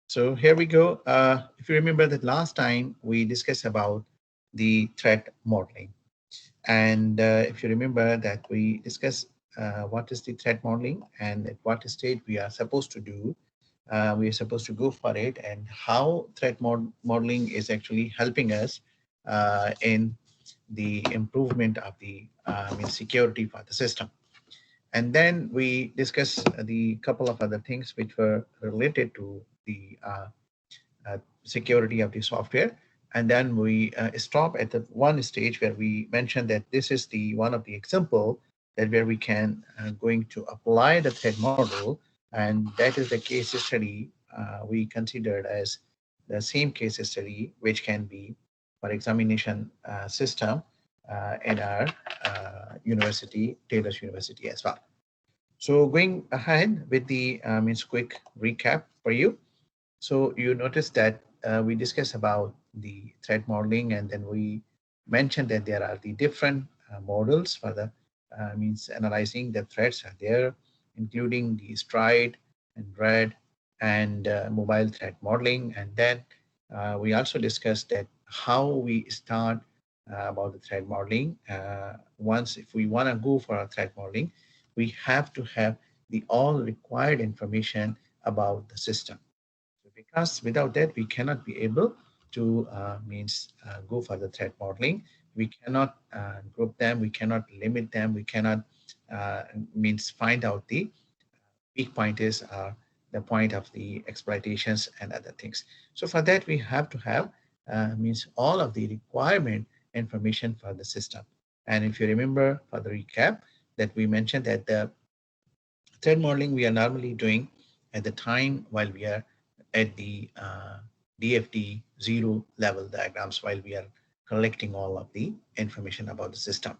So here we go. If you remember that last time we discussed about the threat modeling. And if you remember that we discussed what is the threat modeling and at what stage we are supposed to do, we are supposed to go for it, and how modeling is actually helping us in the improvement of the security for the system. And then we discuss the couple of other things which were related to the security of the software. And then we stop at the one stage where we mentioned that this is the one of the example that where we can going to apply the threat model, and that is the case study we considered as the same case study which can be for examination system in our university, Taylor's University as well. So going ahead with the quick recap for you. So you notice that we discussed about the threat modeling, and then we mentioned that there are the different models for the analyzing the threats are there, including the stride and red and mobile threat modeling. And then we also discussed that how we start about the threat modeling. Once if we want to go for a threat modeling, we have to have the all required information about the system, because without that we cannot be able to go for the threat modeling. We cannot group them, we cannot limit them, we cannot uh, find out the weak point is the point of the exploitations and other things. So for that we have to have all of the requirement information for the system. And if you remember for the recap that we mentioned that the threat modeling we are normally doing at the time while we are at the DFD zero level diagrams, while we are collecting all of the information about the system.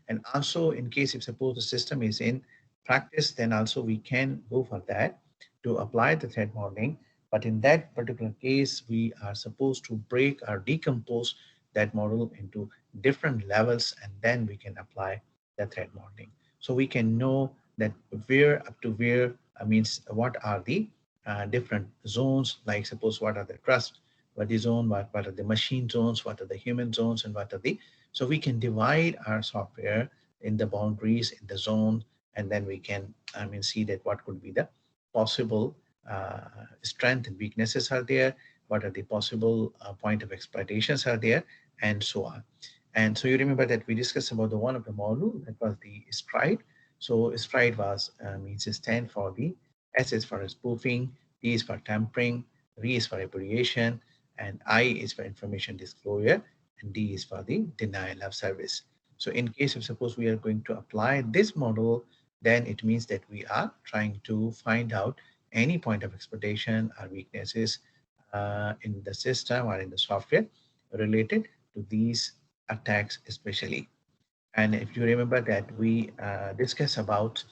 And also in case if suppose the system is in practice, then also we can go for that to apply the threat modeling. But in that particular case, we are supposed to break or decompose that model into different levels, and then we can apply the threat modeling. So we can know that where up to where what are the different zones, like suppose what are the trust, what is zone, what are the machine zones, what are the human zones, and what are the, so we can divide our software in the boundaries in the zone, and then we can see that what could be the possible uh, strength and weaknesses are there, what are the possible point of exploitations are there, and so on. And so you remember that we discussed about the one of the module that was the stride. So stride was means stand for the S is for spoofing, T is for tampering, R is for repudiation, and I is for information disclosure, and D is for the denial of service. So in case of suppose we are going to apply this model, then it means that we are trying to find out any point of exploitation or weaknesses in the system or in the software related to these attacks especially. And if you remember that we discussed about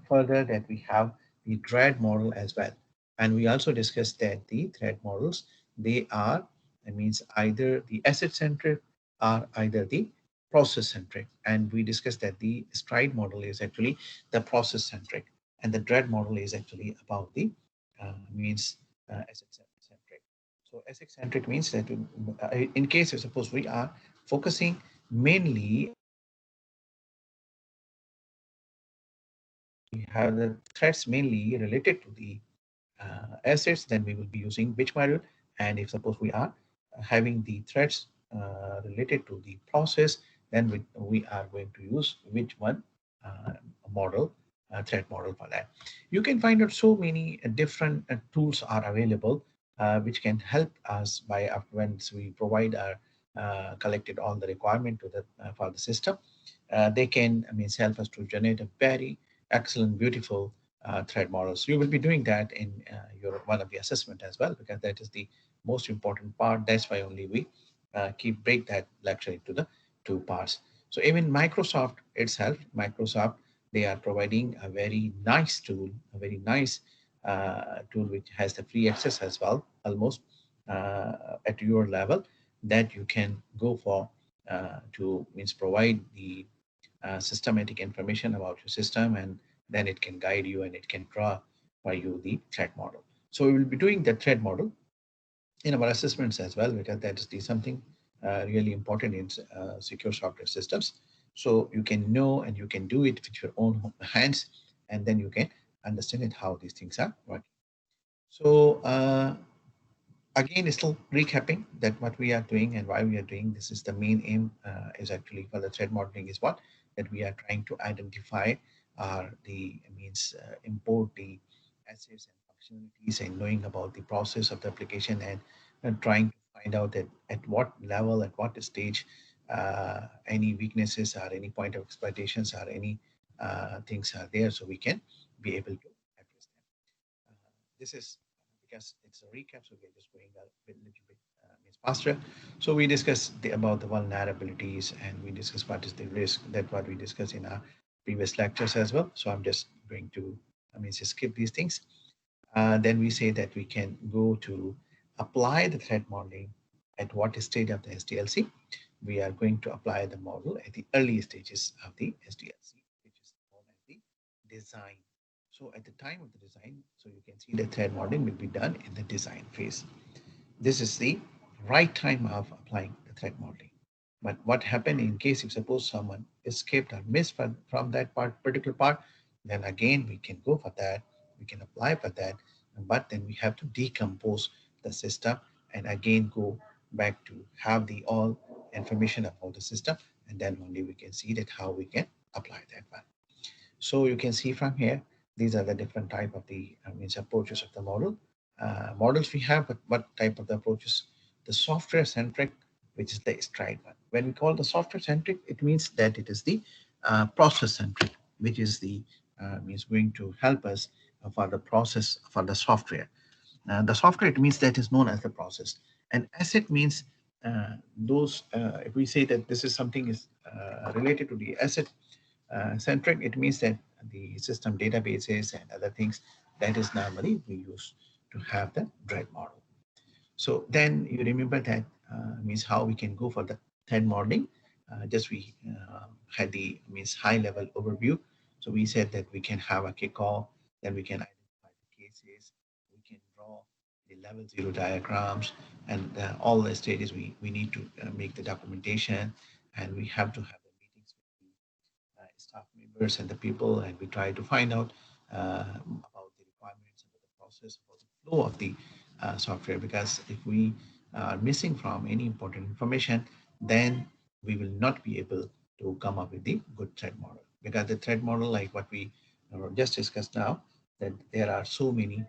further that we have the threat model as well. And we also discussed that the threat models, they are, that means either the asset centric or either the process centric. And we discussed that the stride model is actually the process centric, and the dread model is actually about the asset centric. So asset centric means that in case of suppose we are focusing mainly we have the threats mainly related to the assets, then we will be using which module. And if suppose we are having the threats related to the process, then we are going to use which one uh, model, threat model for that. You can find out so many different tools are available which can help us by once we provide our collected all the requirement to the for the system. They can help us to generate a very excellent, beautiful thread models. You will be doing that in your one of the assessment as well, because that is the most important part. That's why only we keep break that lecture into the two parts. So even Microsoft itself, Microsoft, they are providing a very nice tool, a very nice tool which has the free access as well, almost at your level, that you can go for to provide the systematic information about your system, and then it can guide you and it can draw for you the threat model. So we will be doing the threat model in our assessments as well, because that is the something really important in secure software systems. So you can know and you can do it with your own hands, and then you can understand it how these things are working. So again, still recapping that what we are doing and why we are doing this is the main aim is actually for the threat modeling is what that we are trying to identify the means import the assets and functionalities and knowing about the process of the application, and trying to find out that at what level, at what stage any weaknesses or any point of exploitations or any things are there, so we can be able to address them. This is because it's a recap, so we're just going a little bit means faster. So we discussed about the vulnerabilities, and we discussed what is the risk. That what we discussed in our previous lectures as well. So I'm just going to, just skip these things. Then we say that we can go to apply the threat modeling at what stage of the SDLC. We are going to apply the model at the early stages of the SDLC, which is known as the design. So at the time of the design, so you can see the threat modeling will be done in the design phase. This is the right time of applying the threat modeling. But what happened in case if suppose someone escaped or missed from that particular part, then again we can go for that, we can apply for that, but then we have to decompose the system and again go back to have the all information about the system, and then only we can see that how we can apply that one. So you can see from here, these are the different type of the approaches of the model. Models we have, but what type of the approaches? The software centric, which is the stride one. When we call the software centric, it means that it is the process centric, which is the means going to help us for the process for the software. The software, it means that is known as the process. And asset means those, if we say that this is something is related to the asset centric, it means that the system databases and other things that is normally we use to have the threat model. So then you remember that means how we can go for the threat modeling. Just we had the means high level overview. So we said that we can have a kickoff, then we can identify the cases, we can draw the level zero diagrams, and all the stages we need to make the documentation, and we have to have the meetings with the staff members and the people, and we try to find out about the requirements, about the process, about the flow of the software. Because if we are missing from any important information, then we will not be able to come up with the good threat model. Because the threat model, like what we just discussed now, that there are so many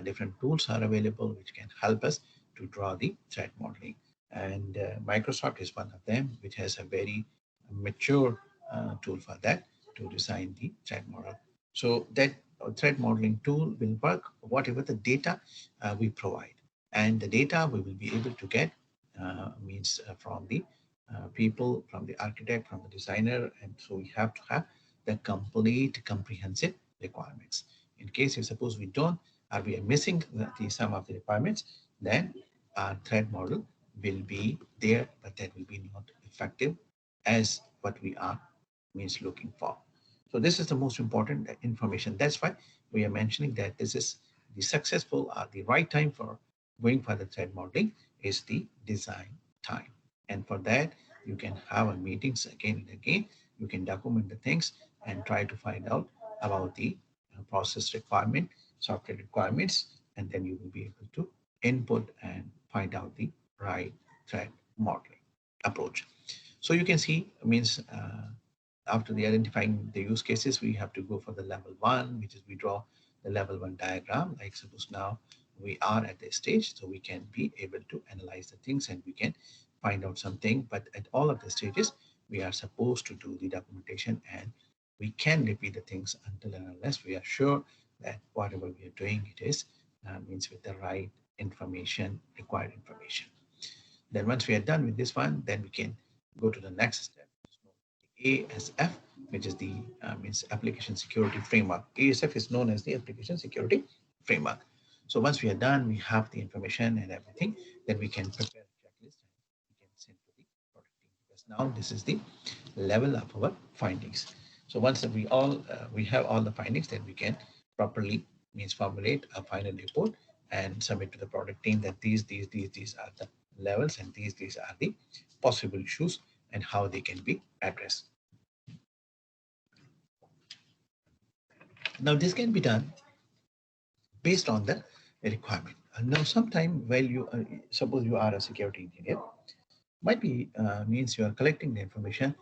different tools are available which can help us to draw the threat modeling. And Microsoft is one of them, which has a very mature tool for that to design the threat model. So that threat modeling tool will work whatever the data we provide, and the data we will be able to get means from the people, from the architect, from the designer, and so we have to have the complete comprehensive requirements. In case if suppose we don't, or we are missing some of the requirements, then our threat model will be there, but that will be not effective as what we are means looking for. So this is the most important information. That's why we are mentioning that this is the successful or the right time for going for the threat modeling is the design time. And for that, you can have a meetings again and again. You can document the things and try to find out about the process requirement, software requirements, and then you will be able to input and find out the right threat modeling approach. So you can see means after the identifying the use cases, we have to go for the level one, which is we draw the level one diagram. Like suppose now we are at this stage, so we can be able to analyze the things and we can find out something. But at all of the stages, we are supposed to do the documentation, and we can repeat the things until and unless we are sure that whatever we are doing, it is means with the right information, required information. Then once we are done with this one, then we can go to the next step, ASF, which is the means application security framework. ASF is known as the application security framework. So once we are done, we have the information and everything, then we can prepare a checklist and we can send to the product team, because now this is the level of our findings. So once we have all the findings, then we can properly means formulate a final report and submit to the product team that these are the levels and these are the possible issues and how they can be addressed. Now, this can be done based on the requirement. Now, sometime while you suppose you are a security engineer, might be means you are collecting the information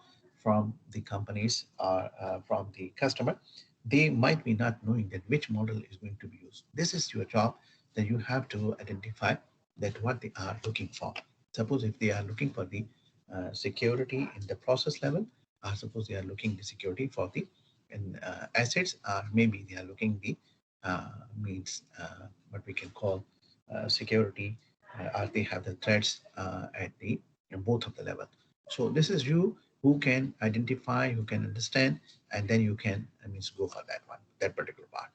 from the companies or from the customer. They might be not knowing that which model is going to be used. This is your job, that you have to identify that what they are looking for. Suppose if they are looking for the security in the process level, or suppose they are looking the security for the assets, or maybe they are looking the means what we can call security, or they have the threats at the both of the level. So this is you who can identify, who can understand, and then you can means go for that one, that particular part.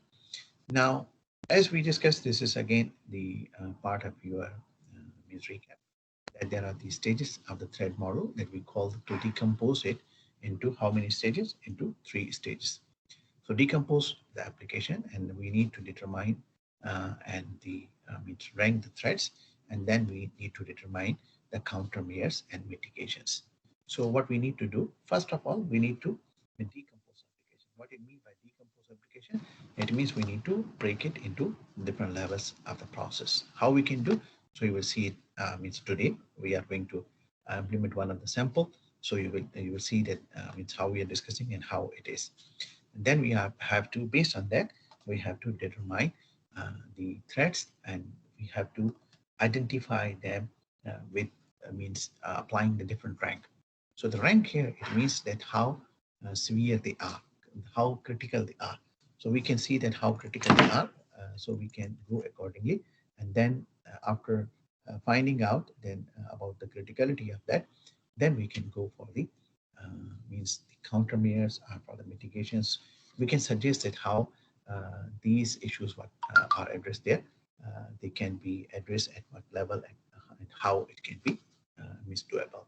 Now, as we discussed, this is again the part of your means recap, that there are these stages of the thread model that we call to decompose it into how many stages? Into 3 stages. So decompose the application, and we need to determine and the means rank the threads, and then we need to determine the countermeasures and mitigations. So what we need to do, first of all, we need to decompose application. What it means by decompose application? It means we need to break it into different levels of the process. How we can do? So you will see it means today we are going to implement one of the sample. So you will see that means how we are discussing and how it is. And then we have to, based on that, we have to determine the threats, and we have to identify them with means applying the different rank. So the rank here, it means that how severe they are, how critical they are. So we can see that how critical they are. So we can go accordingly. And then after finding out then about the criticality of that, then we can go for the means the countermeasures for the mitigations. We can suggest that how these issues what are addressed there, they can be addressed at what level, and how it can be means doable.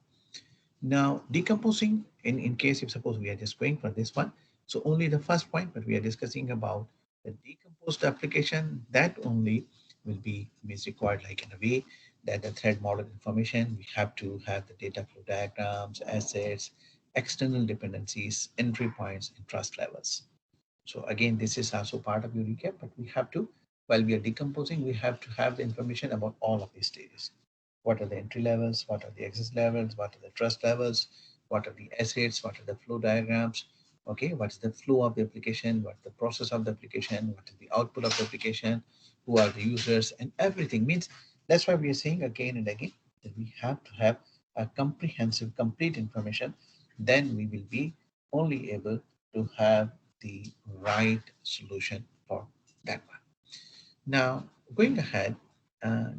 Now, decomposing in case if suppose we are just going for this one, so only the first point, but we are discussing about the decomposed application, that only will be means required like in a way that the thread model information, we have to have the data flow diagrams, assets, external dependencies, entry points, and trust levels. So again, this is also part of your recap, but we have to, while we are decomposing, we have to have the information about all of these stages. What are the entry levels? What are the access levels? What are the trust levels? What are the assets? What are the flow diagrams? Okay, what's the flow of the application? What's the process of the application? What is the output of the application? Who are the users? And everything means that's why we are saying again and again that we have to have a comprehensive, complete information. Then we will be only able to have the right solution for that one. Now, going ahead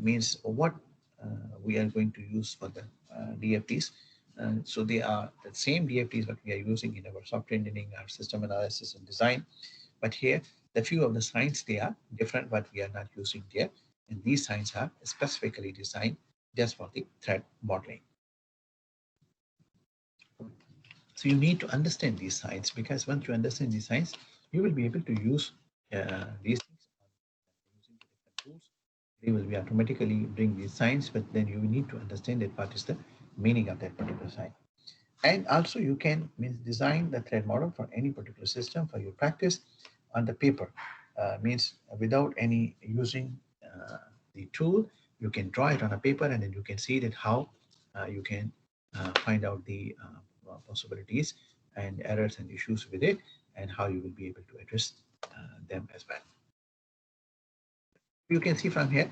means what we are going to use for the DFTs. So they are the same DFTs that we are using in our software engineering, our system analysis and design. But here, the few of the signs, they are different, but we are not using there. And these signs are specifically designed just for the threat modeling. So you need to understand these signs, because once you understand these signs, you will be able to use these things using the different tools. They will be automatically bring these signs, but then you need to understand that what is the meaning of that particular sign. And also you can means design the thread model for any particular system for your practice on the paper. Means without any using the tool, you can draw it on a paper, and then you can see that how you can find out the possibilities and errors and issues with it, and how you will be able to address them as well. You can see from here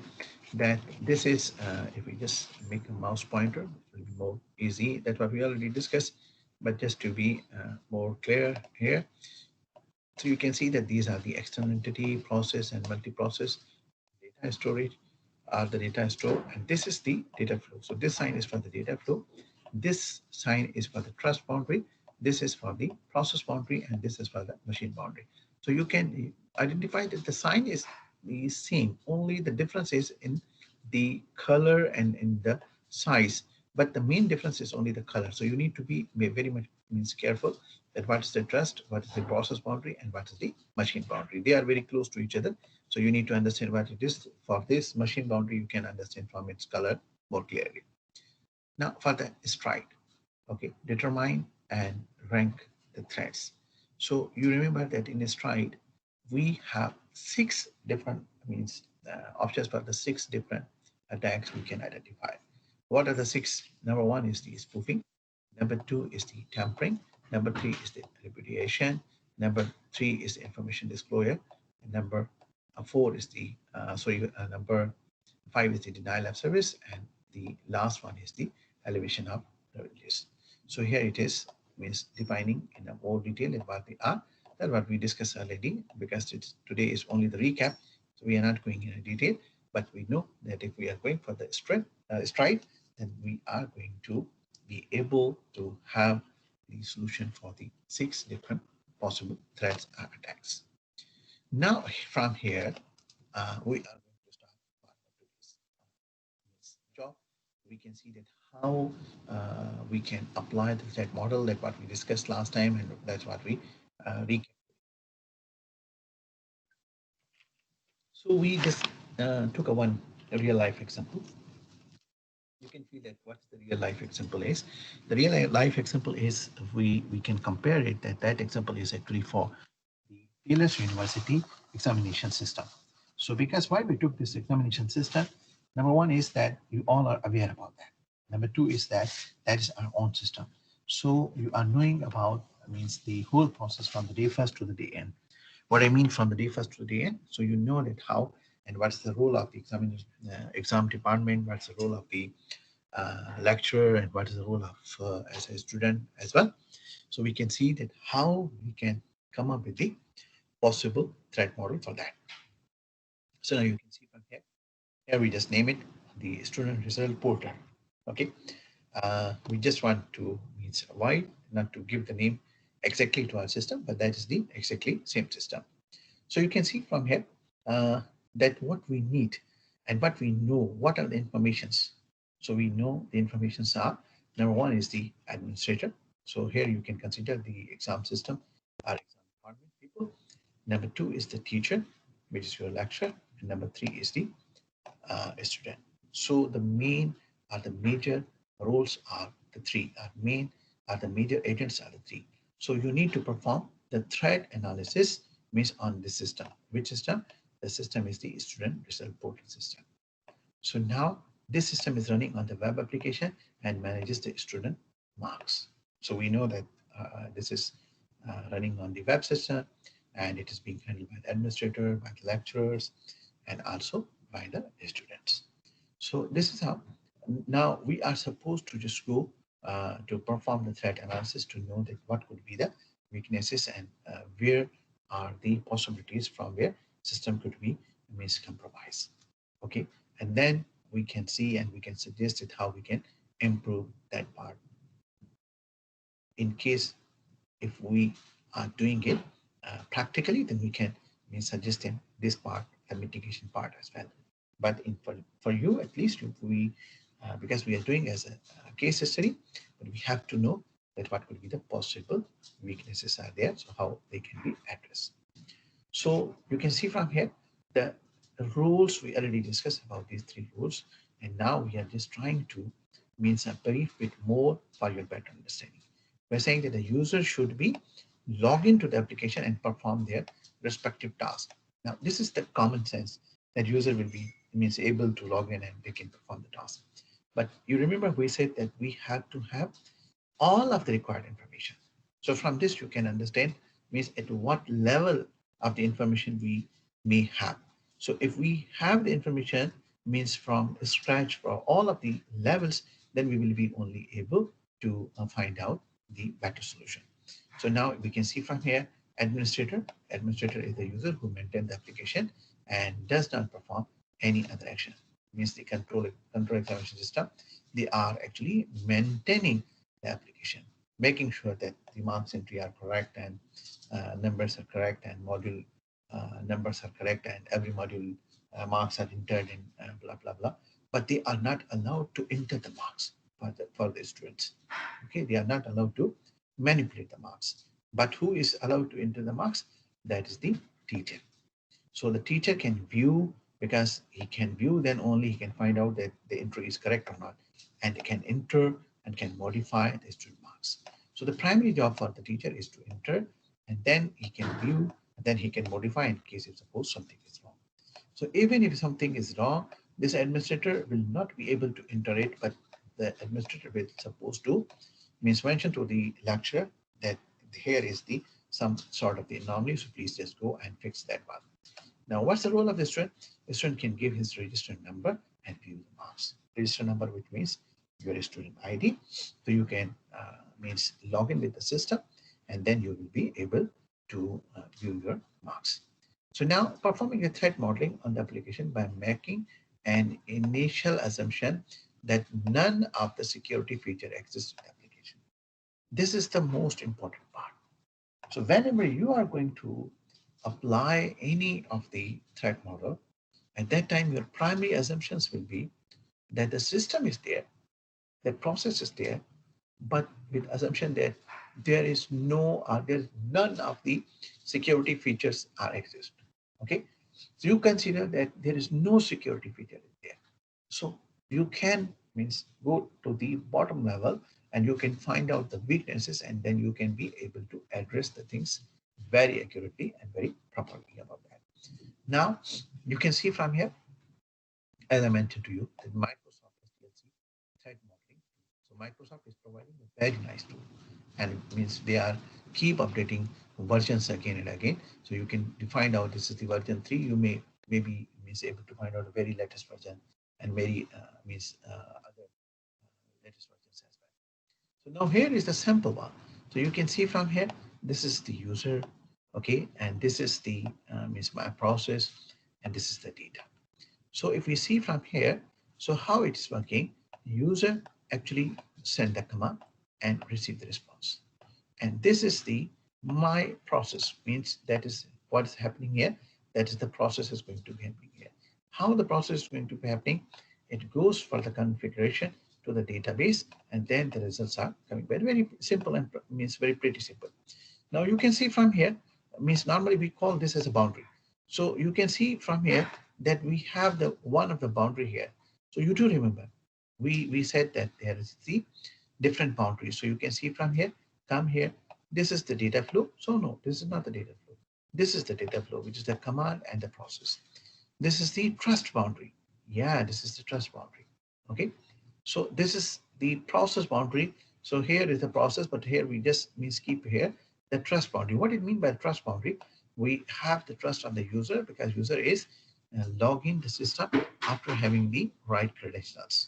that this is, if we just make a mouse pointer, it will be more easy. That's what we already discussed, but just to be more clear here. So you can see that these are the external entity, process, and multi-process. Data storage are the data store, and this is the data flow. So this sign is for the data flow. This sign is for the trust boundary. This is for the process boundary, and this is for the machine boundary. So you can identify that the sign is the same. Only the difference is in the color and in the size. But the main difference is only the color. So you need to be very much means careful that what is the trust, what is the process boundary, and what is the machine boundary. They are very close to each other, So you need to understand what it is. For this machine boundary, you can understand from its color more clearly. Now for the stride, okay, determine and rank the threads. So you remember that in a stride, we have six different means options for the six different attacks we can identify. What are the six? Number one is the spoofing. Number two is the tampering. Number three is the repudiation. Number three is the information disclosure. And number four is the number five is the denial of service, and the last one is the elevation of privileges. So here it is, means defining in a more detail in what they are. That's what we discussed already, because today is only the recap. So we are not going in detail, but we know that if we are going for the stride, then we are going to be able to have the solution for the six different possible threats or attacks. Now, from here, we are going to start part of today's job. We can see that how we can apply the threat model, like what we discussed last time, and that's what we recap. So we just took a real life example. You can feel that what the real life example is. The real life example is, we can compare it, that example is actually for the Taylor's University examination system. So because why we took this examination system, number one is that you all are aware about that. Number two is that that is our own system. So you are knowing about, means the whole process from the day first to the day end. What I mean from the day first to the day end, so you know that how and what's the role of the exam department, what's the role of the lecturer, and what is the role of as a student as well. So we can see that how we can come up with the possible threat model for that. So now you can see from here, we just name it the student result portal. Okay, we just want to means avoid not to give the name exactly to our system, but that is the exactly same system. So you can see from here that what we need and what we know, what are the informations. So we know the informations are, number one is the administrator. So here you can consider the exam system, our exam department people. Number two is the teacher, which is your lecturer. And number three is the student. So the main or the major roles are the three, are main are the major agents are the three. So you need to perform the threat analysis means on the system. Which system? The system is the student result portal system. So now this system is running on the web application and manages the student marks. So we know that this is running on the web system, and it is being handled by the administrator, by the lecturers, and also by the students. So this is how now we are supposed to just go to perform the threat analysis to know that what could be the weaknesses and where are the possibilities from where system could be miscompromised. Okay, and then we can see and we can suggest it how we can improve that part in case if we are doing it practically, then we can suggest them this part, the mitigation part as well. But for you, at least, if we because we are doing as a case study, but we have to know that what could be the possible weaknesses are there, so how they can be addressed. So you can see from here the rules we already discussed about these three rules, and now we are just trying to means a brief bit more for your better understanding. We're saying that the user should be log into the application and perform their respective task. Now, this is the common sense that user will be means able to log in and they can perform the task. But you remember we said that we have to have all of the required information. So from this, you can understand means at what level of the information we may have. So if we have the information means from scratch for all of the levels, then we will be only able to find out the better solution. So now we can see from here, administrator. Administrator is the user who maintains the application and does not perform any other action. Means the control examination system, they are actually maintaining the application, making sure that the marks entry are correct and numbers are correct and module numbers are correct and every module marks are entered in blah blah blah. But they are not allowed to enter the marks for the students. Okay, they are not allowed to manipulate the marks. But who is allowed to enter the marks? That is the teacher. So the teacher can view, because he can view, then only he can find out that the entry is correct or not, and he can enter and can modify the student marks. So the primary job for the teacher is to enter, and then he can view, and then he can modify in case if suppose something is wrong. So even if something is wrong, this administrator will not be able to enter it, but the administrator will supposed to means mention to the lecturer that here is the some sort of the anomaly, so please just go and fix that one. Now, what's the role of the student? The student can give his register number and view the marks. Register number, which means your student ID. So you can means log in with the system, and then you will be able to view your marks. So now performing a threat modeling on the application by making an initial assumption that none of the security feature exists in the application. This is the most important part. So whenever you are going to apply any of the threat model, at that time your primary assumptions will be that the system is there, the process is there, but with assumption that there is no there's none of the security features are exist. Okay, so you consider that there is no security feature there, so you can means go to the bottom level and you can find out the weaknesses, and then you can be able to address the things very accurately and very properly about that. Now you can see from here, as I mentioned to you, that Microsoft SDLC threat modeling. So Microsoft is providing a very nice tool, and it means they are keep updating versions again and again. So you can find out this is the version 3. You may maybe means able to find out a very latest version, and very means other latest versions as well. So now here is the sample one. So you can see from here, this is the user, okay, and this is the means my process, and this is the data. So if we see from here, so how it is working, user actually send the command and receive the response. And this is the my process, means that is what is happening here. That is the process is going to be happening here. How the process is going to be happening? It goes for the configuration to the database, and then the results are coming. Very, very simple, and means very pretty simple. Now you can see from here, means normally we call this as a boundary. So you can see from here that we have the one of the boundary here. So you do remember, we said that there is the different boundaries. So you can see from here, come here, this is the data flow. So no, this is not the data flow. This is the data flow, which is the command and the process. This is the trust boundary. Yeah, this is the trust boundary. Okay. So this is the process boundary. So here is the process, but here we just means keep here the trust boundary. What it mean by trust boundary? We have the trust on the user because user is logging the system after having the right credentials.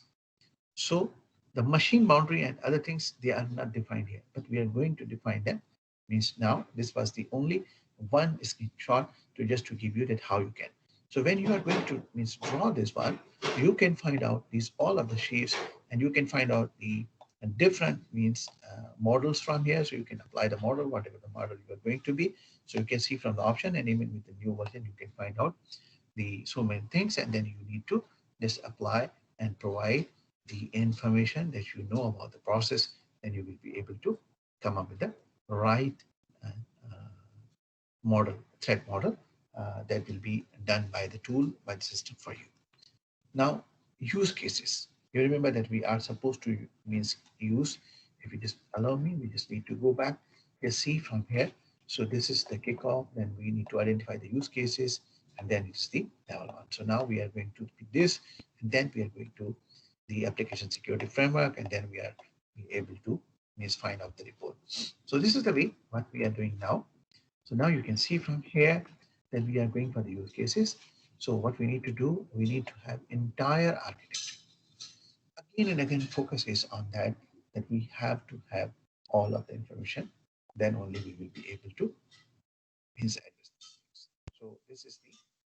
So the machine boundary and other things, they are not defined here, but we are going to define them. Means now this was the only one screenshot to just to give you that how you can. So when you are going to means draw this one, you can find out these all of the shapes, and you can find out the different means models from here. So you can apply the model, whatever the model you are going to be. So you can see from the option, and even with the new version, you can find out the so many things, and then you need to just apply and provide the information that you know about the process, then you will be able to come up with the right uh, uh, model, threat model that will be done by the tool, by the system for you. Now, use cases. You remember that we are supposed to means use. If you just allow me, we just need to go back. You see from here. So this is the kickoff. Then we need to identify the use cases, and then it's the level one. So now we are going to pick this, and then we are going to the application security framework, and then we are able to means find out the report. So this is the way what we are doing now. So now you can see from here that we are going for the use cases. So what we need to do, we need to have entire architecture. Again and again, focus is on that we have to have all of the information. Then only we will be able to means address things. So this is the,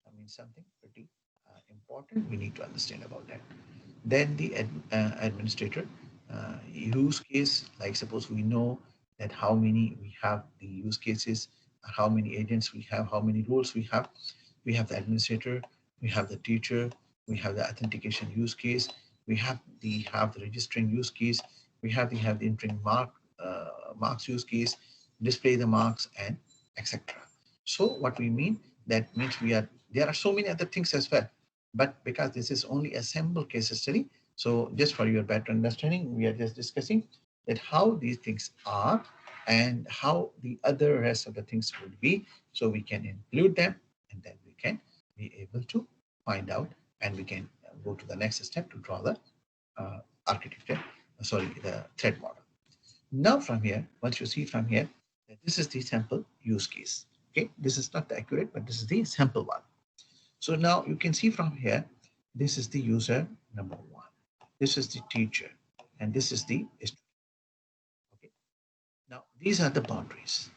I mean, something pretty important. We need to understand about that. Then the administrator use case, like suppose we know that how many we have the use cases, how many agents we have, how many roles we have. We have the administrator, we have the teacher, we have the authentication use case, we have the registering use case, we have the entering marks use case, display the marks, and etc. So what we mean That means there are so many other things as well. But because this is only a sample case study, so just for your better understanding, we are just discussing that how these things are and how the other rest of the things would be. So we can include them and then we can be able to find out and we can go to the next step to draw the architecture, the thread model. Now from here, once you see from here, that this is the sample use case. Okay, this is not the accurate, but this is the sample one. So now you can see from here, this is the user number one. This is the teacher, and this is the student. Okay. Now these are the boundaries.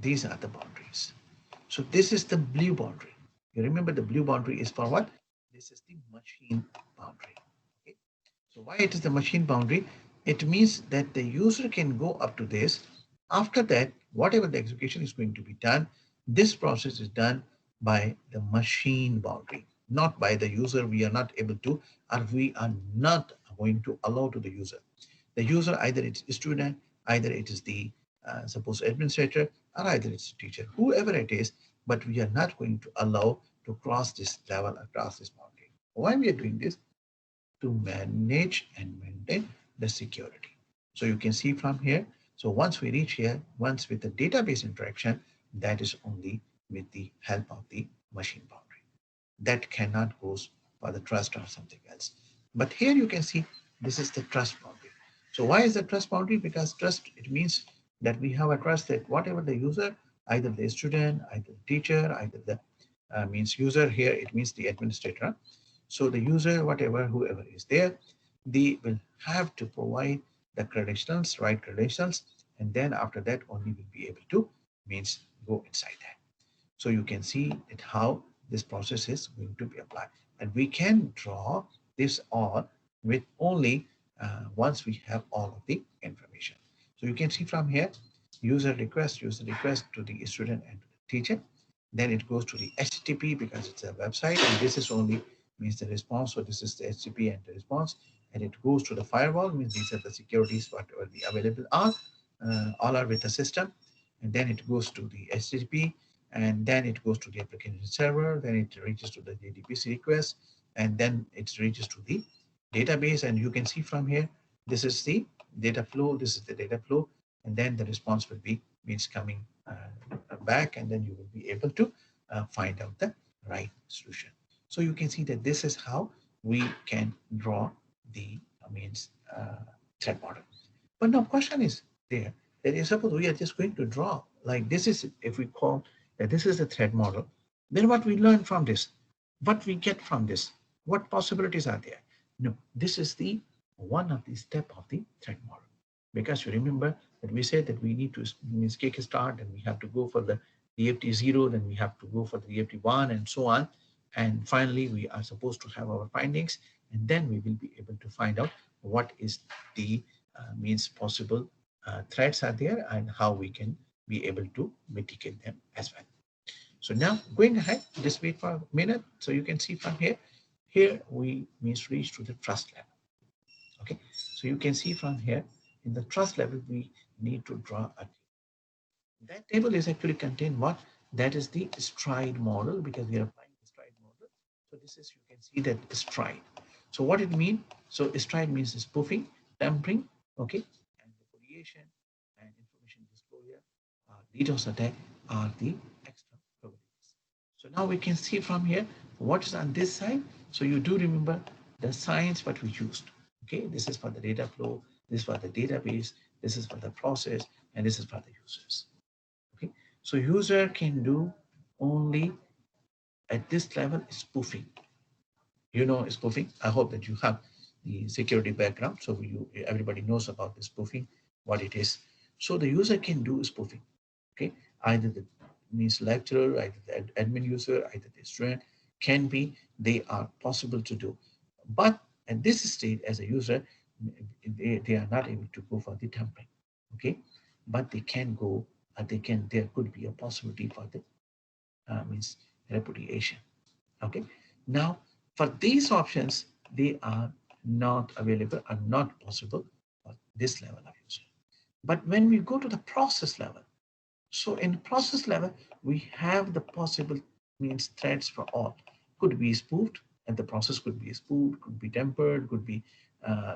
These are the boundaries. So this is the blue boundary. You remember the blue boundary is for what? This is the machine boundary. Okay. So why it is the machine boundary? It means that the user can go up to this. After that, whatever the execution is going to be done, this process is done by the machine boundary, not by the user. We are not able to, or we are not going to allow to the user. The user, either it's a student, either it is the suppose administrator, or either it's a teacher, whoever it is, but we are not going to allow to cross this level, across this boundary. Why we are doing this? To manage and maintain the security. So you can see from here. So once we reach here, once with the database interaction, that is only with the help of the machine boundary. That cannot go for the trust or something else. But here you can see this is the trust boundary. So why is the trust boundary? Because trust, it means that we have a trust that whatever the user, either the student, either the teacher, either the means user here, it means the administrator. So the user, whatever, whoever is there, they will have to provide the credentials, right credentials, and then after that only will be able to means go inside that. So you can see it how this process is going to be applied. And we can draw this all with only once we have all of the information. So you can see from here, user request to the student and to the teacher. Then it goes to the HTTP because it's a website, and this is only means the response. So this is the HTTP and the response, and it goes to the firewall, means these are the securities whatever the available are, all are with the system, and then it goes to the HTTP, and then it goes to the application server, then it reaches to the JDBC request, and then it reaches to the database. And you can see from here, this is the data flow, this is the data flow, and then the response will be means coming back, and then you will be able to find out the right solution. So you can see that this is how we can draw the means threat model. But now question is there that is, suppose we are just going to draw like this is, if we call that this is the threat model, then what we learn from this, what we get from this, what possibilities are there? No, this is the one of the step of the threat model. Because you remember that we said that we need to means kick start and we have to go for the DFT 0, then we have to go for the DFT 1 and so on. And finally, we are supposed to have our findings, and then we will be able to find out what is the means possible threats are there and how we can be able to mitigate them as well. So now going ahead, just wait for a minute. So you can see from here, here we means reach to the trust level. Okay, so you can see from here in the trust level, we need to draw a that table is actually contain what? That is the stride model, because we are applying the stride model. So this is, you can see that stride. So what it mean? So stride means spoofing, tampering, okay, and repudiation and information disclosure, DDoS attack are the extra probabilities. So now we can see from here what is on this side. So you do remember the signs what we used. Okay, this is for the data flow, this is for the database, this is for the process, and this is for the users. Okay, so user can do only at this level spoofing. You know spoofing. I hope that you have the security background, so everybody knows about the spoofing, what it is. So the user can do spoofing. Okay, either the means lecturer, either the admin user, either the student can be. They are possible to do, but at this stage, as a user, they are not able to go for the tampering. Okay, but they can go. They can. There could be a possibility for the means repudiation. Okay. Now, for these options, they are not available and not possible for this level of user. But when we go to the process level, so in process level, we have the possible means threats for all. Could be spoofed, and the process could be spoofed, could be tempered, could be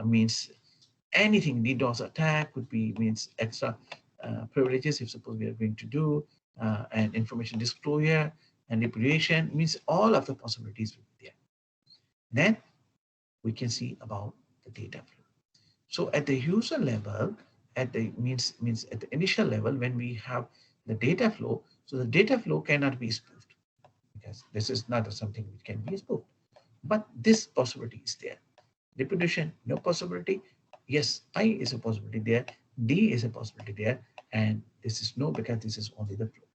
means anything. DDoS attack could be means extra privileges if suppose we are going to do, and information disclosure and repudiation means all of the possibilities will be there. Then we can see about the data flow. So at the user level, at the means at the initial level, when we have the data flow, so the data flow cannot be spoofed because this is not something which can be spoofed. But this possibility is there. Reputation, no possibility. Yes, I is a possibility there. D is a possibility there. And this is no because this is only the flow.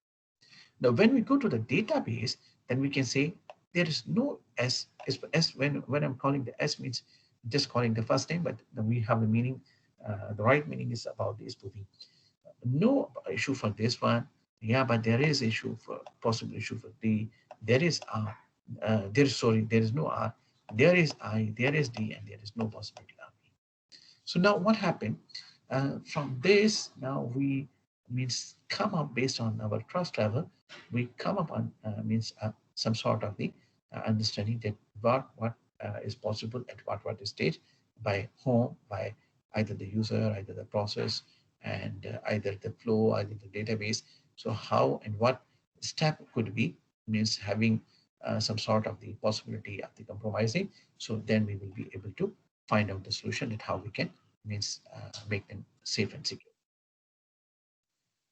Now, when we go to the database, then we can say there is no S. S when I'm calling the S means just calling the first name, but we have the meaning. The right meaning is about the spoofing. No issue for this one. Yeah, but there is issue for possible issue for D. There is R. There is sorry. There is no R. There is I. There is D, and there is no possibility of B. So now what happened? From this, now we means come up based on our trust level. We come up on means some sort of the understanding that what is possible at what stage by whom, by either the user, either the process, and either the flow, either the database. So how and what step could be means having some sort of the possibility of the compromising. So then we will be able to find out the solution and how we can means make them safe and secure.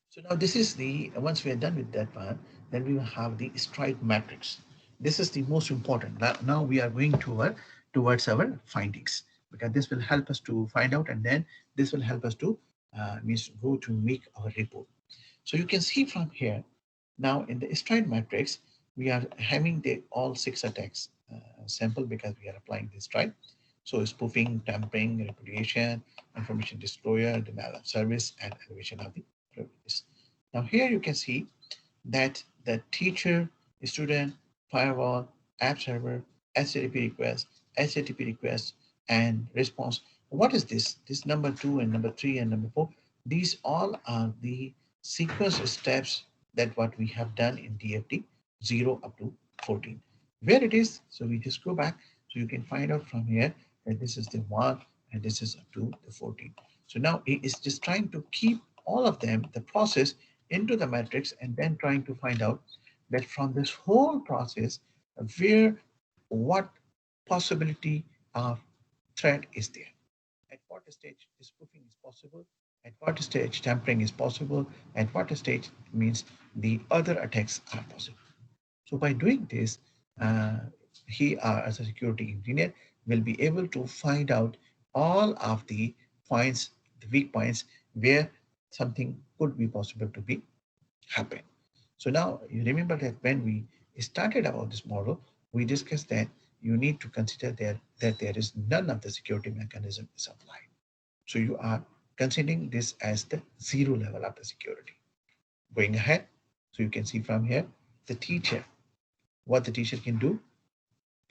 So now this is the, once we are done with that one, then we will have the stride matrix. This is the most important. Now we are going towards our findings because this will help us to find out, and then this will help us to means go to make our report. So you can see from here, now in the stride matrix, we are having the all six attacks sample because we are applying this stride. So spoofing, tampering, repudiation, information disclosure, denial of service, and elevation of the privileges. Now here you can see that the teacher, student, firewall, app server, HTTP request, HTTP request, and response. What is this? This number 2 and number 3 and number 4. These all are the sequence steps that what we have done in DFT 0 up to 14. Where it is, so we just go back. So you can find out from here that this is the 1 and this is up to the 14. So now it is just trying to keep all of them, the process, into the matrix and then trying to find out that from this whole process where what possibility of threat is there, at what stage spoofing is possible, at what stage tampering is possible, at what stage means the other attacks are possible. So by doing this, uh, he as a security engineer will be able to find out all of the points, the weak points where something could be possible to be happen. So now you remember that when we started about this model, we discussed that you need to consider that there is none of the security mechanism is applied. So you are considering this as the zero level of the security. Going ahead, so you can see from here, the teacher, what the teacher can do,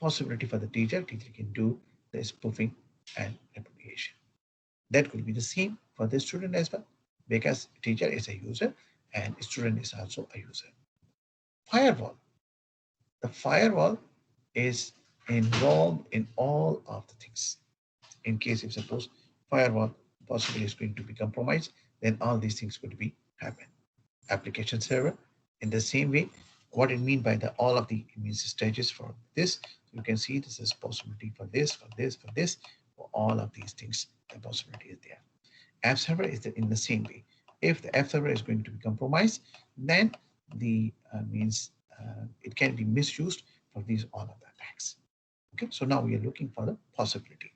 possibility for the teacher can do the spoofing and replication. That could be the same for the student as well, because teacher is a user and student is also a user. Firewall. The firewall is involved in all of the things. In case if suppose firewall possibly is going to be compromised, then all these things could be happen. Application server, in the same way, what it mean by the all of the means stages for this, you can see this is possibility for this, for this, for this, for all of these things, the possibility is there. App server is in the same way. If the app server is going to be compromised, then the means it can be misused for these all of the attacks. Okay, so now we are looking for the possibility.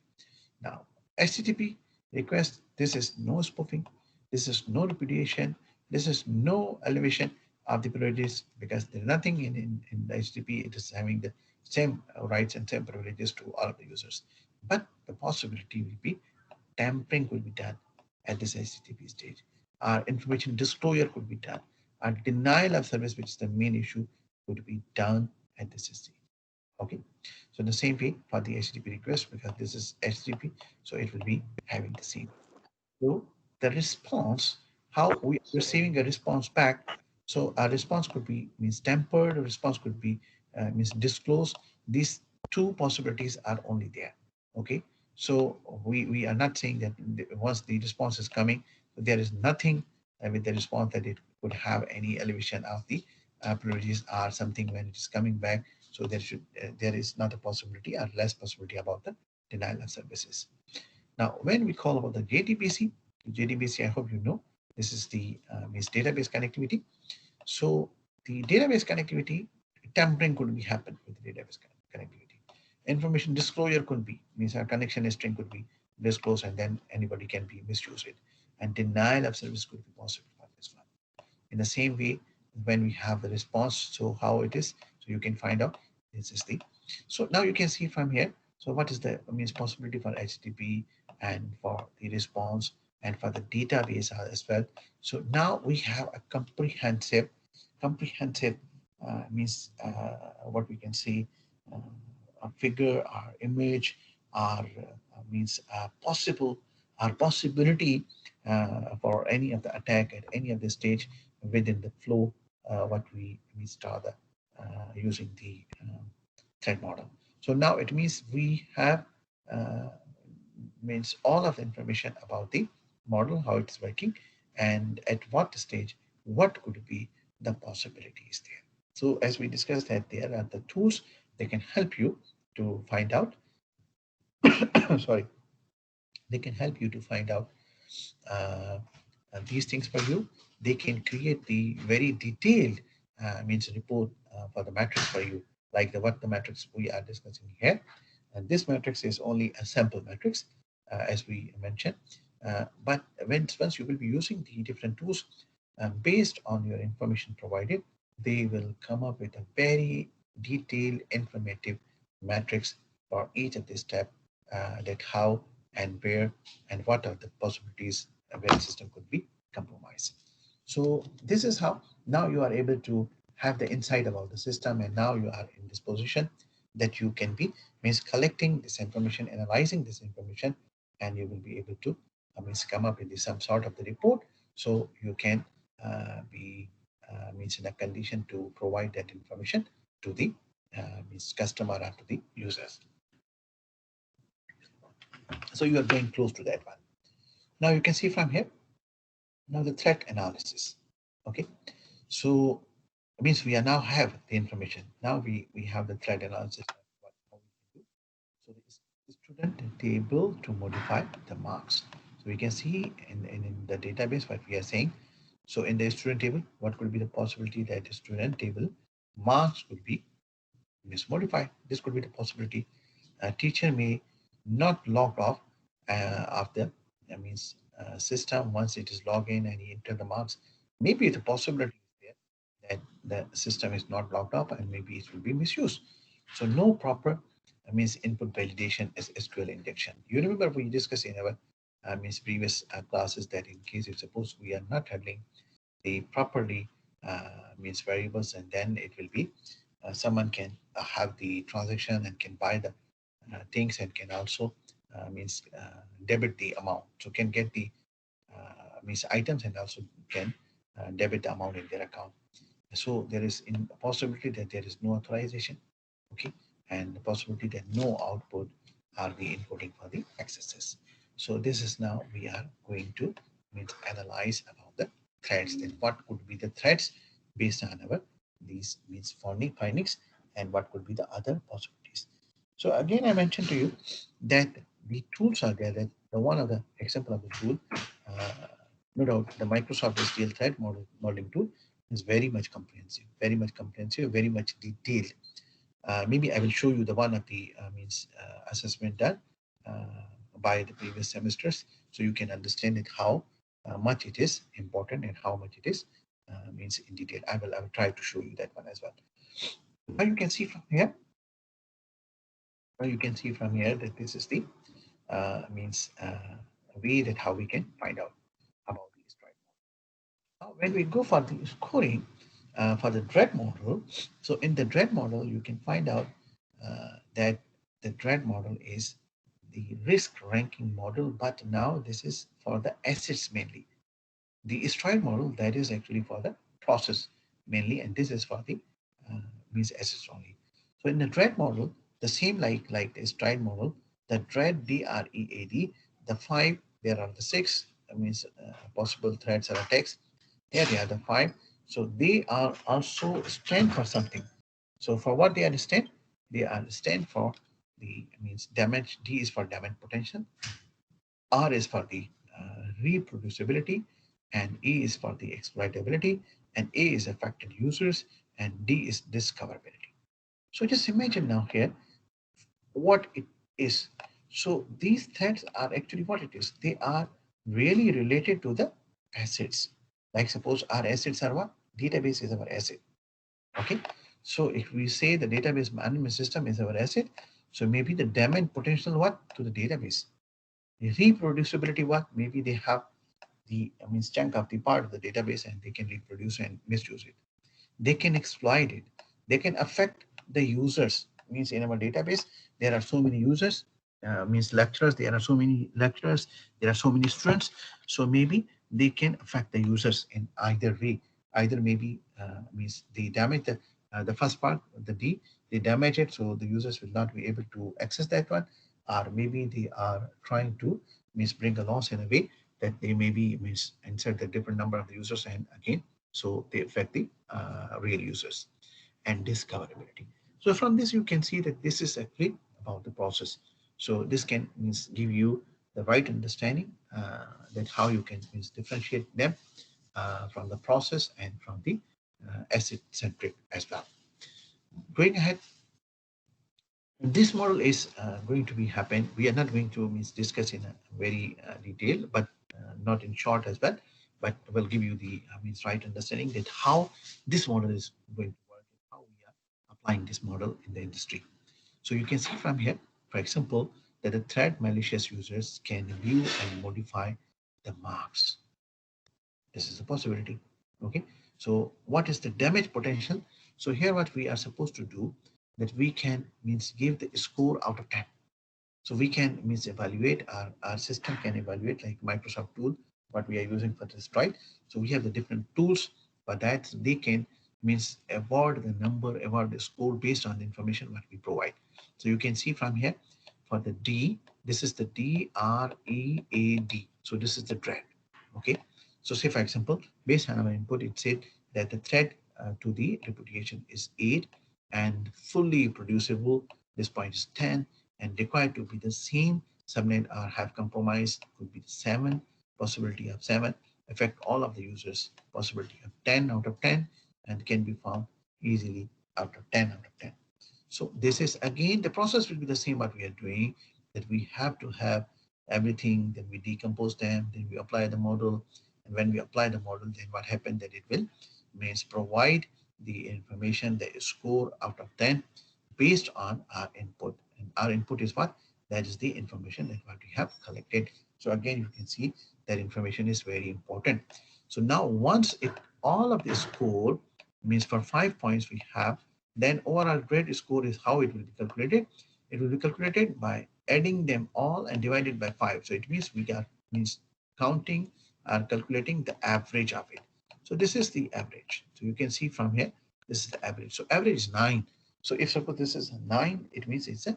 Now, HTTP request, this is no spoofing, this is no repudiation, this is no elevation of the privileges because there's nothing in the HTTP, it is having the same rights and same privileges to all of the users. But the possibility will be tampering could be done at this HTTP stage. Our information disclosure could be done. Our denial of service, which is the main issue, could be done at this stage. Okay, so the same way for the HTTP request, because this is HTTP, so it will be having the same. So the response, how we are receiving a response back. So a response could be means tempered, a response could be means disclosed. These two possibilities are only there. Okay. So we are not saying that once the response is coming, there is nothing with the response that it could have any elevation of the privileges or something when it is coming back. So there is not a possibility or less possibility about the denial of services. Now, when we call about the JDBC, I hope you know, this is the means database connectivity. So the database connectivity, tampering could be happen with the database connectivity. Information disclosure could be, means our connection string could be disclosed and then anybody can be misuse it. And denial of service could be possible for this one. In the same way, when we have the response, so how it is, so you can find out this is the, so now you can see from here, so what is the means possibility for HTTP and for the response and for the database as well. So now we have a comprehensive means what we can see, uh, a figure or image or means possible or possibility for any of the attack at any of the stage within the flow what we start using the threat model. So now it means we have uh, means all of the information about the model, how it's working, and at what stage, what could be the possibilities there. So as we discussed that there are the tools that can help you to find out, sorry, they can help you to find out uh, these things for you. They can create the very detailed means report for the matrix for you, like the what the matrix we are discussing here. And this matrix is only a sample matrix, as we mentioned. But once you will be using the different tools based on your information provided, they will come up with a very detailed, informative matrix for each of the step that how and where and what are the possibilities where the system could be compromised. So this is how now you are able to have the insight about the system, and now you are in this position that you can be means collecting this information, analyzing this information, and you will be able to means come up with some sort of the report, so you can be means in a condition to provide that information to the means customer or to the users. So you are going close to that one. Now you can see from here, now the threat analysis. Okay, so it means we are now have the information. Now we have the threat analysis. What how we can do. So the student table to modify the marks. So we can see in the database what we are saying. So in the student table, what could be the possibility that the student table marks could be mismodified? This could be the possibility. A teacher may not log off of the that means system once it is logged in and he enter the marks. Maybe the possibility is there that the system is not logged up and maybe it will be misused. So no proper means input validation is SQL injection. You remember we discussed in our means previous classes that in case if suppose we are not handling the properly means variables, and then it will be someone can have the transaction and can buy the things and can also means debit the amount, so can get the means items and also can debit the amount in their account. So there is in a possibility that there is no authorization, okay, and the possibility that no output are the inputting for the accesses. So this is now we are going to means analyze about the threats. Then what could be the threats based on our these means findings, and what could be the other possibilities. So again, I mentioned to you that the tools are there. That the one of the example of the tool, uh, no doubt, the Microsoft SDL threat modeling tool is very much comprehensive, very much detailed. Maybe I will show you the one of the means assessment done uh, by the previous semesters, so you can understand it how much it is important and how much it is means in detail. I will try to show you that one as well. Now you can see from here. Now you can see from here that this is the means way that how we can find out about these right. Now, when we go for the scoring for the dread model, so in the dread model, you can find out that the dread model is the risk ranking model, but now this is for the assets mainly. The stride model, that is actually for the process. mainly, and this is for the means assets only. So in the DREAD model, the same like the stride model, the DREAD DREAD, the five, there are the six means possible threats or attacks. Here they are the five. So they are also stand for something. So for what they understand, they understand for the means damage. D is for damage potential, R is for the reproducibility, and E is for the exploitability, and A is affected users, and D is discoverability. So just imagine now here what it is. So these threads are actually what it is. They are really related to the assets. Like suppose our assets are what? Database is our asset. Okay. So if we say the database management system is our asset, so maybe the damage potential what to the database. The reproducibility what? Maybe they have the means chunk of the part of the database and they can reproduce and misuse it. They can exploit it. They can affect the users. Means in our database, there are so many users, means lecturers, there are so many lecturers, there are so many students. So maybe they can affect the users in either way. Either maybe means they damage the first part, the D, they damage it so the users will not be able to access that one, or maybe they are trying to means bring a loss in a way that they maybe means insert the different number of the users and again so they affect the real users and discoverability. So from this, you can see that this is actually about the process. So this can means give you the right understanding that how you can means differentiate them from the process and from the asset centric as well. Going ahead, this model is going to be happen. We are not going to means discuss in a very detail, but not in short as well. But will give you the means right understanding that how this model is going to work and how we are applying this model in the industry. So you can see from here, for example, that the threat malicious users can view and modify the marks. This is a possibility. Okay. So what is the damage potential? So here what we are supposed to do that we can means give the score out of 10. So we can means evaluate our system can evaluate like Microsoft tool, what we are using for this, right? So we have the different tools, but that they can means award the number, award the score based on the information what we provide. So you can see from here for the D, this is the DREAD. So this is the thread. Okay. So say for example, based on our input, it said that the thread to the reputation is 8 and fully reproducible. This point is 10 and required to be the same subnet or have compromised could be 7, possibility of 7, affect all of the users, possibility of 10 out of 10, and can be found easily out of 10 out of 10. So this is again, the process will be the same what we are doing, that we have to have everything, then we decompose them, then we apply the model. And when we apply the model, then what happened that it will means provide the information, the score out of 10 based on our input. And our input is what? That is the information that what we have collected. So again, you can see that information is very important. So now once it all of the score means for 5 points we have, then overall grade score is how it will be calculated. It will be calculated by adding them all and divided by 5. So it means we are means counting and calculating the average of it. So this is the average. So you can see from here, this is the average. So average is 9. So if suppose this is a 9, it means it's a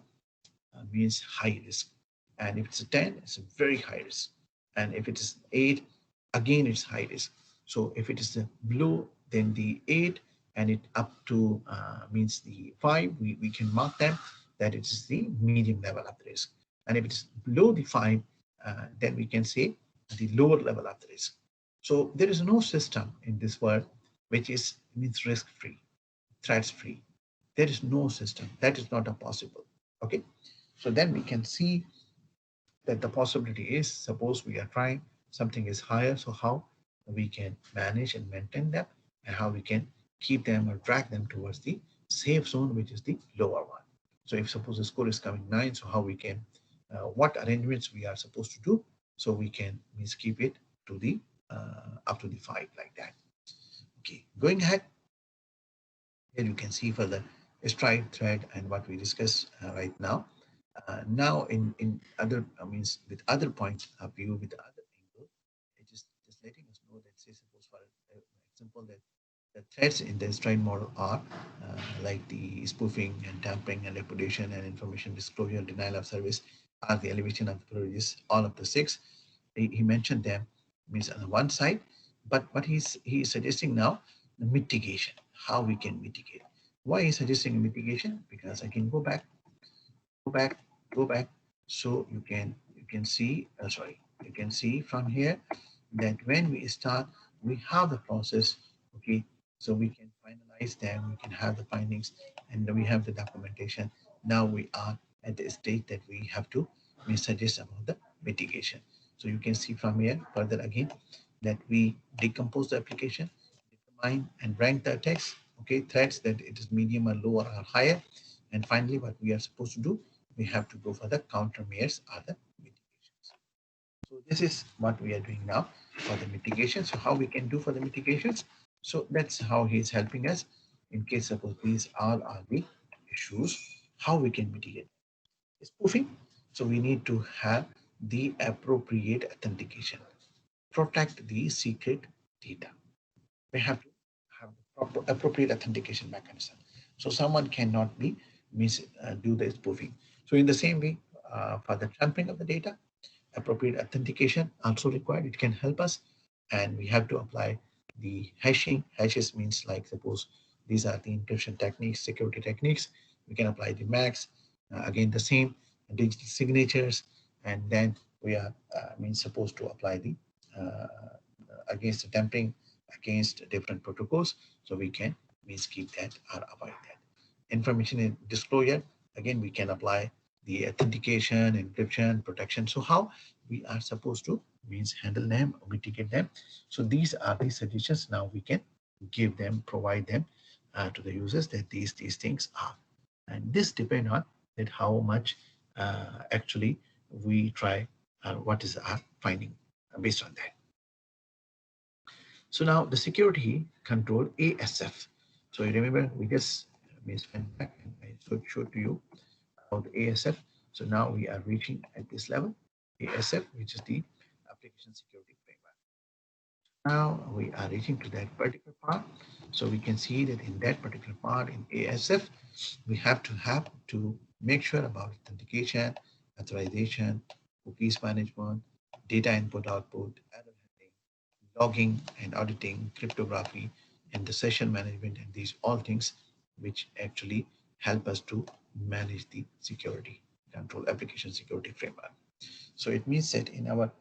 means high risk. And if it's a 10, it's a very high risk. And if it is 8, again it's high risk. So if it is the below, then the 8 and it up to means the 5, we can mark them that it is the medium level of the risk. And if it is below the 5, then we can say the lower level of the risk. So there is no system in this world which is means risk free, threats free. There is no system. That is not a possible. Okay. So then we can see that the possibility is suppose we are trying something is higher. So how we can manage and maintain them and how we can keep them or drag them towards the safe zone, which is the lower one. So if suppose the score is coming 9, so how we can, what arrangements we are supposed to do so we can means keep it to the up to the 5 like that. Okay, going ahead, here you can see for the stride thread and what we discussed right now. Now in other means with other points of view with other angle, it is just letting us know that say suppose for example that The threats in the Stride model are like the spoofing and tampering and repudiation and information disclosure, denial of service are the elevation of the privileges, all of the six. He mentioned them means on the one side, but what he is suggesting now, the mitigation, how we can mitigate. Why he's suggesting mitigation? Because I can go back, go back. So you can see, sorry, you can see from here that when we start, we have the process, okay, so we can finalize them, we can have the findings, and we have the documentation. Now we are at the stage that we have to we suggest about the mitigation. So you can see from here further again that we decompose the application, determine and rank the text, okay, threats that it is medium or lower or higher. And finally, what we are supposed to do, we have to go for the countermeasures or the mitigations. So this is what we are doing now for the mitigation. So how we can do for the mitigations. So that's how he is helping us in case suppose these all are the issues, how we can mitigate. Spoofing. So we need to have the appropriate authentication. Protect the secret data. We have to have the proper appropriate authentication mechanism. So someone cannot be do the spoofing. So in the same way, for the tampering of the data, appropriate authentication also required. It can help us, and we have to apply the hashing. Hashes means like suppose these are the encryption techniques, security techniques. We can apply the max. Again, the same digital signatures, and then we are means supposed to apply the against the tampering against different protocols, so we can means keep that or avoid that. Information in disclosure, again we can apply the authentication, encryption, protection. So how we are supposed to means handle them, mitigate them. So these are the suggestions. Now we can give them, provide them to the users that these things are, and this depend on that how much actually we try. What is our finding based on that? So now the security control ASF. So you remember we just went back and I showed to you about the ASF. So now we are reaching at this level, ASF, which is the application security framework. Now we are reaching to that particular part. So we can see that in that particular part in ASF, we have to make sure about authentication, authorization, cookies management, data input output, error handling, logging and auditing, cryptography, and the session management, and these all things which actually help us to manage the security control application security framework. So it means that in our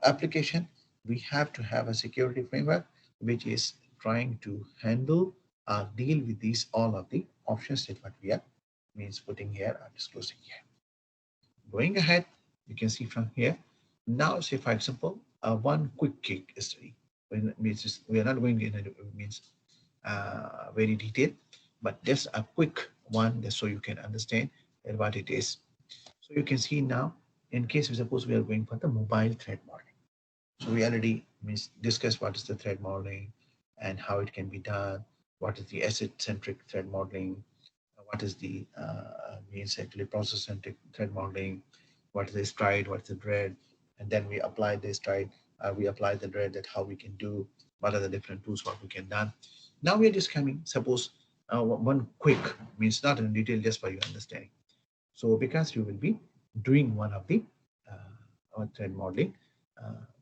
application, we have to have a security framework which is trying to handle or deal with these all of the options that what we are means putting here or disclosing here. Going ahead, you can see from here. Now, say for example, one quick case study. When means we are not going in a means very detailed, but just a quick one, just so you can understand what it is. So you can see now, in case we suppose we are going for the mobile threat modeling. So we already means discussed what is the threat modeling and how it can be done. What is the asset-centric threat modeling? What is the means actually process-centric threat modeling? What is the stride? What is the dread? And then we apply the stride. We apply the dread that how we can do. What are the different tools? What we can done. Now we are just coming. Suppose one quick means not in detail, just for your understanding. So because you will be doing one of the thread modeling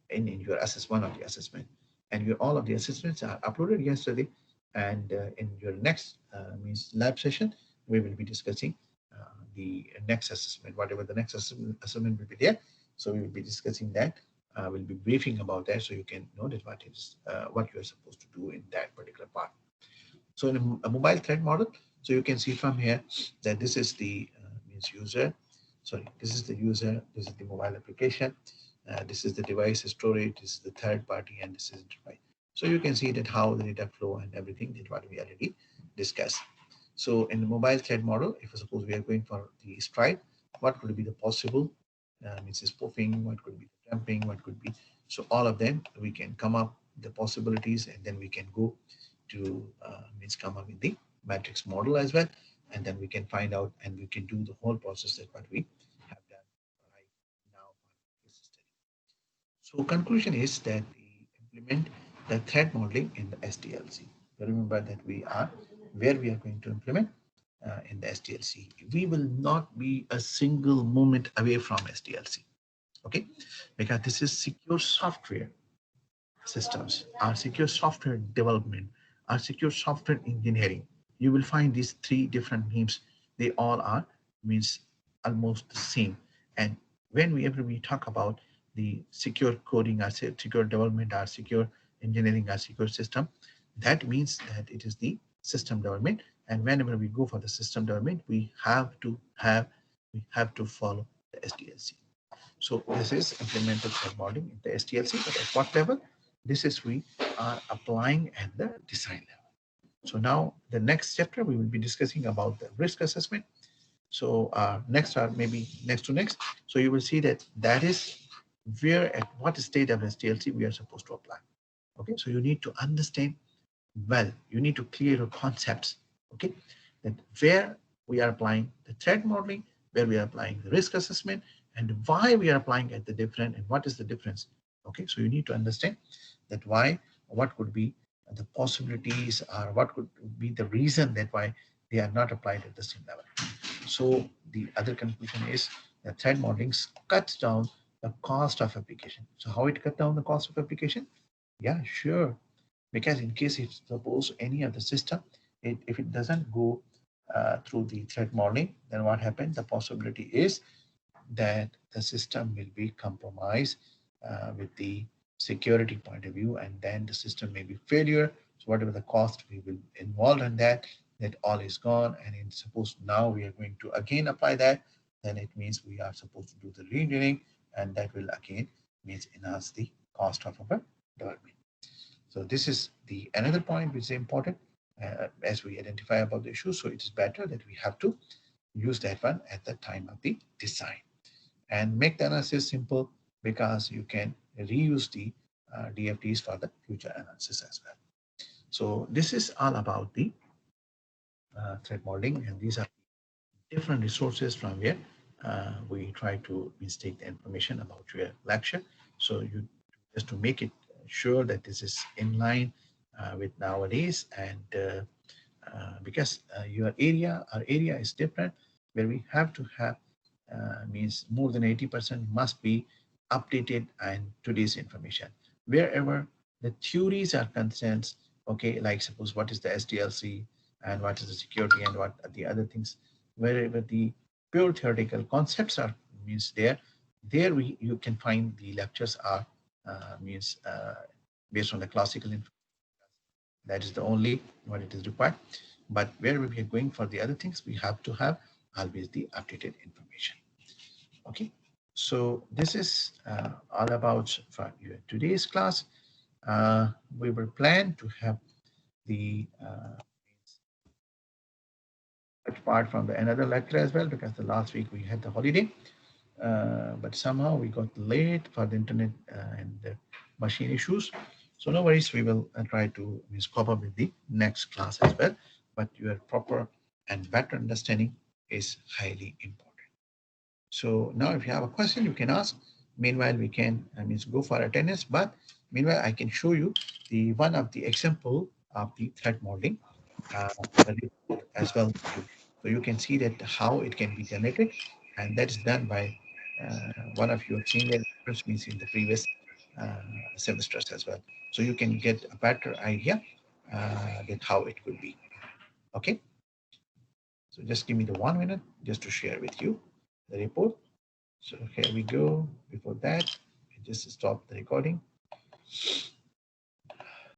in your one of the assessment, and your all of the assessments are uploaded yesterday, and in your next means lab session, we will be discussing the next assessment, whatever the next assessment will be there. So we will be discussing that. We'll be briefing about that, so you can know that what is what you are supposed to do in that particular part. So in a mobile thread model, so you can see from here that this is the means user. Sorry, this is the user. This is the mobile application. This is the device storage. This is the third party, and this is the device. So you can see that how the data flow and everything that what we already discussed. So in the mobile thread model, if suppose we are going for the stride, what could be the possible means spoofing? What could be the tampering? What could be so all of them we can come up the possibilities, and then we can go to means come up with the matrix model as well, and then we can find out and we can do the whole process that what we have done right now for this study. So conclusion is that we implement the threat modeling in the SDLC. remember that we are where we are going to implement in the SDLC. We will not be a single moment away from SDLC, okay? Because this is secure software systems, our secure software development, our secure software engineering. You will find these three different names. They all are means almost the same. And whenever we talk about the secure coding, our secure development, our secure engineering, our secure system, that means that it is the system development. And whenever we go for the system development, we have to follow the SDLC. So this is implemented for modeling in the SDLC, but at what level? This is we are applying at the design level. So now the next chapter, we will be discussing about the risk assessment. So next or maybe next to next. So you will see that that is where at what state of SDLC we are supposed to apply. Okay, so you need to understand well, you need to clear your concepts, okay, that where we are applying the threat modeling, where we are applying the risk assessment, and why we are applying at the different and what is the difference. Okay, so you need to understand that why, what could be the possibilities or what could be the reason that why they are not applied at the same level. So the other conclusion is that threat modeling cuts down the cost of application. So how it cut down the cost of application? Yeah, sure, because in case if suppose any of the system, if it doesn't go through the threat modeling, then what happens? The possibility is that the system will be compromised with the security point of view, and then the system may be failure. So whatever the cost we will involve in that, that all is gone. And in suppose now we are going to again apply that, then it means we are supposed to do the reengineering, and that will again means enhance the cost of our development. So this is the another point which is important as we identify about the issue. So it is better that we have to use that one at the time of the design and make the analysis simple, because you can reuse the DFTs for the future analysis as well. So this is all about the threat modeling, and these are different resources from where we try to take the information about your lecture. So you just to make it sure that this is in line with nowadays, and because our area is different, where we have to have means more than 80% must be updated and today's information. Wherever the theories are concerned, okay, like suppose what is the SDLC and what is the security and what are the other things, wherever the pure theoretical concepts are there you can find the lectures are based on the classical information. That is the only what it is required. But where we are going for the other things, we have to have always the updated information. Okay, so this is all about for today's class. We were planned to have the part from the another lecture as well, because the last week we had the holiday, but somehow we got late for the internet and the machine issues. So no worries, we will try to cope up with the next class as well. But your proper and better understanding is highly important. So now if you have a question, you can ask. Meanwhile, we can go for attendance, but meanwhile, I can show you the one of the example of the threat modeling uh, as well too. So you can see that how it can be generated, and that is done by one of your senior lecturers, means in the previous uh, semesters as well. So you can get a better idea that how it will be. Okay. So just give me the 1 minute just to share with you the report. So here we go. Before that, I just stop the recording.